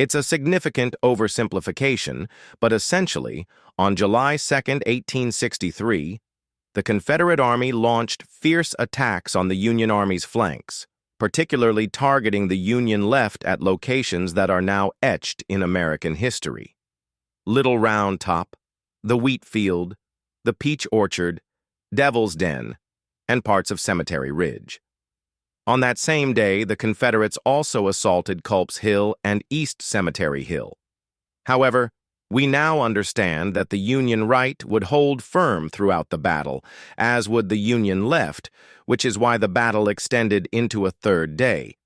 It's a significant oversimplification, but essentially, on July 2, 1863, the Confederate Army launched fierce attacks on the Union Army's flanks, particularly targeting the Union left at locations that are now etched in American history. Little Round Top, the Wheat Field, the Peach Orchard, Devil's Den, and parts of Cemetery Ridge. On that same day, the Confederates also assaulted Culp's Hill and East Cemetery Hill. However, we now understand that the Union right would hold firm throughout the battle, as would the Union left, which is why the battle extended into a third day.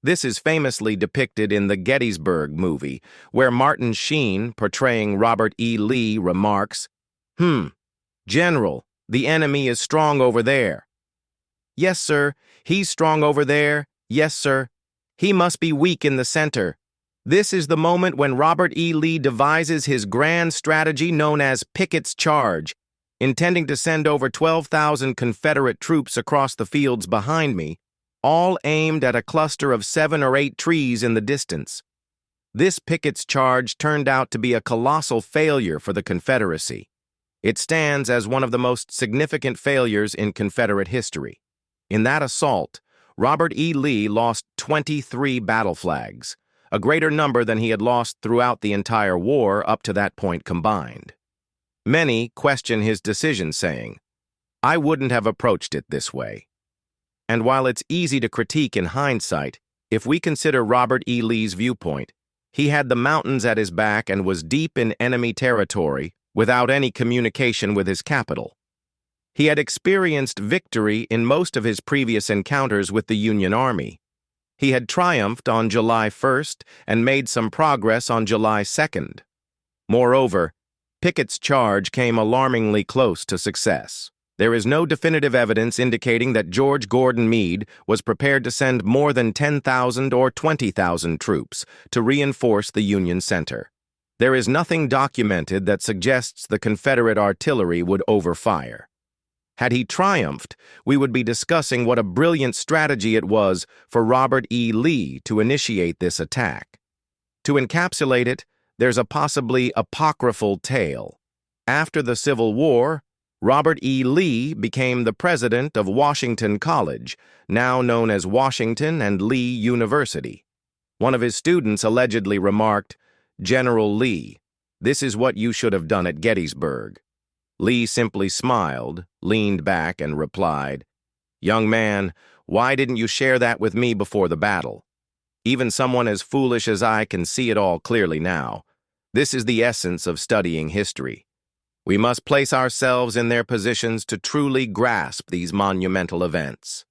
This is famously depicted in the Gettysburg movie, where Martin Sheen, portraying Robert E. Lee, remarks, General, the enemy is strong over there. Yes, sir, he's strong over there. Yes, sir. He must be weak in the center. This is the moment when Robert E. Lee devises his grand strategy known as Pickett's Charge, intending to send over 12,000 Confederate troops across the fields behind me, all aimed at a cluster of 7 or 8 trees in the distance. This Pickett's Charge turned out to be a colossal failure for the Confederacy. It stands as one of the most significant failures in Confederate history. In that assault, Robert E. Lee lost 23 battle flags, a greater number than he had lost throughout the entire war up to that point combined. Many question his decision, saying, "I wouldn't have approached it this way." And while it's easy to critique in hindsight, if we consider Robert E. Lee's viewpoint, he had the mountains at his back and was deep in enemy territory without any communication with his capital. He had experienced victory in most of his previous encounters with the Union Army. He had triumphed on July 1st and made some progress on July 2nd. Moreover, Pickett's charge came alarmingly close to success. There is no definitive evidence indicating that George Gordon Meade was prepared to send more than 10,000 or 20,000 troops to reinforce the Union center. There is nothing documented that suggests the Confederate artillery would overfire. Had he triumphed, we would be discussing what a brilliant strategy it was for Robert E. Lee to initiate this attack. To encapsulate it, there's a possibly apocryphal tale. After the Civil War, Robert E. Lee became the president of Washington College, now known as Washington and Lee University. One of his students allegedly remarked, "General Lee, this is what you should have done at Gettysburg." Lee simply smiled, leaned back, and replied, "Young man, why didn't you share that with me before the battle? Even someone as foolish as I can see it all clearly now. This is the essence of studying history. We must place ourselves in their positions to truly grasp these monumental events."